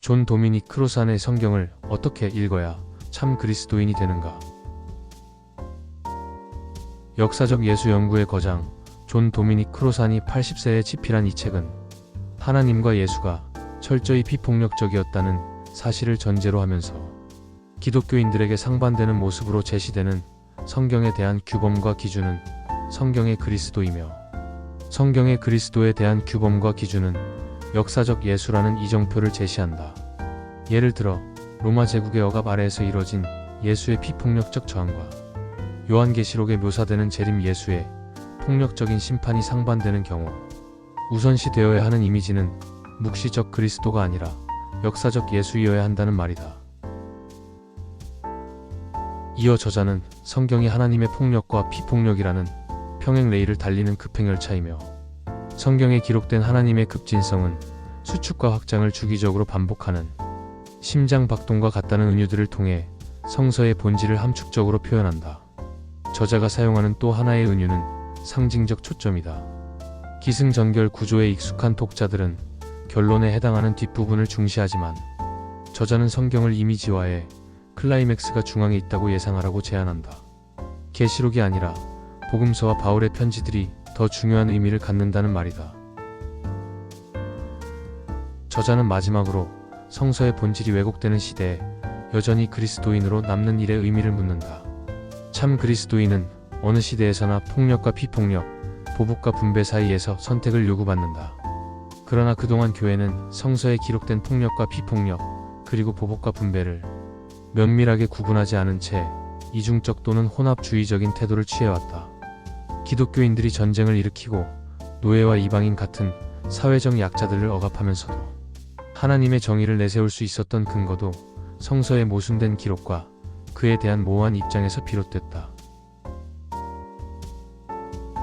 존 도미닉 크로산의 성경을 어떻게 읽어야 참 그리스도인이 되는가? 역사적 예수 연구의 거장 존 도미닉 크로산이 80세에 집필한 이 책은 하나님과 예수가 철저히 비폭력적이었다는 사실을 전제로 하면서 기독교인들에게 상반되는 모습으로 제시되는 성경에 대한 규범과 기준은 성경의 그리스도이며, 성경의 그리스도에 대한 규범과 기준은 역사적 예수라는 이정표를 제시한다. 예를 들어 로마 제국의 억압 아래에서 이뤄진 예수의 비폭력적 저항과 요한계시록에 묘사되는 재림 예수의 폭력적인 심판이 상반되는 경우 우선시 되어야 하는 이미지는 묵시적 그리스도가 아니라 역사적 예수이어야 한다는 말이다. 이어 저자는 성경이 하나님의 폭력과 비폭력이라는 평행레일을 달리는 급행열차이며, 성경에 기록된 하나님의 급진성은 수축과 확장을 주기적으로 반복하는 심장박동과 같다는 은유들을 통해 성서의 본질을 함축적으로 표현한다. 저자가 사용하는 또 하나의 은유는 상징적 초점이다. 기승전결 구조에 익숙한 독자들은 결론에 해당하는 뒷부분을 중시하지만, 저자는 성경을 이미지화해 클라이맥스가 중앙에 있다고 예상하라고 제안한다. 계시록이 아니라 복음서와 바울의 편지들이 더 중요한 의미를 갖는다는 말이다. 저자는 마지막으로 성서의 본질이 왜곡되는 시대에 여전히 그리스도인으로 남는 일의 의미를 묻는다. 참 그리스도인은 어느 시대에서나 폭력과 비폭력, 보복과 분배 사이에서 선택을 요구받는다. 그러나 그동안 교회는 성서에 기록된 폭력과 비폭력, 그리고 보복과 분배를 면밀하게 구분하지 않은 채 이중적 또는 혼합주의적인 태도를 취해왔다. 기독교인들이 전쟁을 일으키고 노예와 이방인 같은 사회적 약자들을 억압하면서도 하나님의 정의를 내세울 수 있었던 근거도 성서의 모순된 기록과 그에 대한 모호한 입장에서 비롯됐다.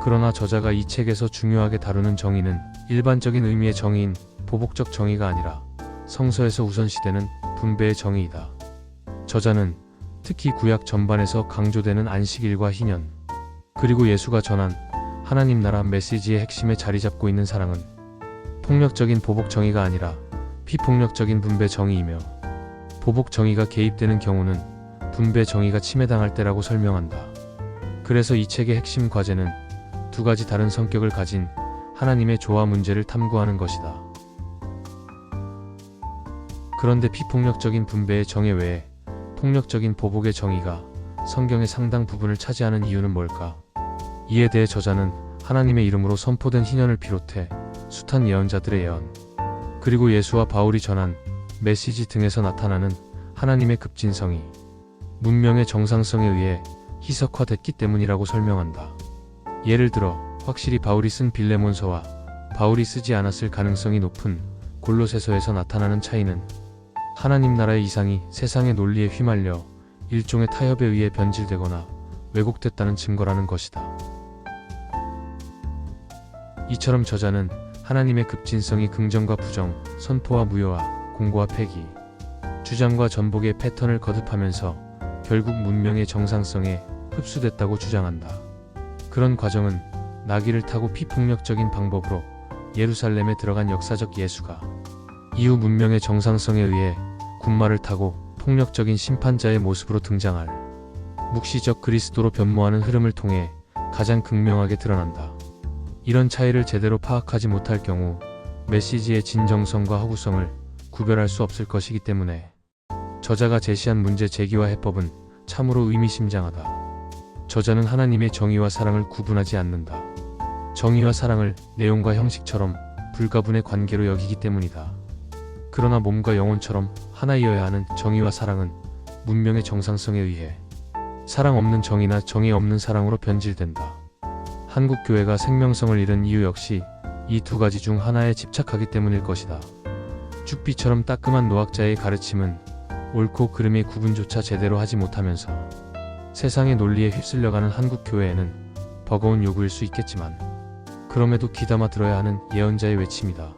그러나 저자가 이 책에서 중요하게 다루는 정의는 일반적인 의미의 정의인 보복적 정의가 아니라 성서에서 우선시되는 분배의 정의이다. 저자는 특히 구약 전반에서 강조되는 안식일과 희년, 그리고 예수가 전한 하나님 나라 메시지의 핵심에 자리 잡고 있는 사랑은 폭력적인 보복 정의가 아니라 비폭력적인 분배 정의이며, 보복 정의가 개입되는 경우는 분배 정의가 침해당할 때라고 설명한다. 그래서 이 책의 핵심 과제는 두 가지 다른 성격을 가진 하나님의 조화 문제를 탐구하는 것이다. 그런데 비폭력적인 분배의 정의 외에 폭력적인 보복의 정의가 성경의 상당 부분을 차지하는 이유는 뭘까? 이에 대해 저자는 하나님의 이름으로 선포된 희년을 비롯해 숱한 예언자들의 예언, 그리고 예수와 바울이 전한 메시지 등에서 나타나는 하나님의 급진성이 문명의 정상성에 의해 희석화됐기 때문이라고 설명한다. 예를 들어 확실히 바울이 쓴 빌레몬서와 바울이 쓰지 않았을 가능성이 높은 골로새서에서 나타나는 차이는 하나님 나라의 이상이 세상의 논리에 휘말려 일종의 타협에 의해 변질되거나 왜곡됐다는 증거라는 것이다. 이처럼 저자는 하나님의 급진성이 긍정과 부정, 선포와 무효화, 공고와 폐기, 주장과 전복의 패턴을 거듭하면서 결국 문명의 정상성에 흡수됐다고 주장한다. 그런 과정은 나귀를 타고 비폭력적인 방법으로 예루살렘에 들어간 역사적 예수가 이후 문명의 정상성에 의해 군마를 타고 폭력적인 심판자의 모습으로 등장할 묵시적 그리스도로 변모하는 흐름을 통해 가장 극명하게 드러난다. 이런 차이를 제대로 파악하지 못할 경우 메시지의 진정성과 허구성을 구별할 수 없을 것이기 때문에 저자가 제시한 문제 제기와 해법은 참으로 의미심장하다. 저자는 하나님의 정의와 사랑을 구분하지 않는다. 정의와 사랑을 내용과 형식처럼 불가분의 관계로 여기기 때문이다. 그러나 몸과 영혼처럼 하나이어야 하는 정의와 사랑은 문명의 정상성에 의해 사랑 없는 정의나 정의 없는 사랑으로 변질된다. 한국 교회가 생명성을 잃은 이유 역시 이 두 가지 중 하나에 집착하기 때문일 것이다. 죽비처럼 따끔한 노학자의 가르침은 옳고 그름의 구분조차 제대로 하지 못하면서 세상의 논리에 휩쓸려가는 한국 교회에는 버거운 요구일 수 있겠지만, 그럼에도 귀담아 들어야 하는 예언자의 외침이다.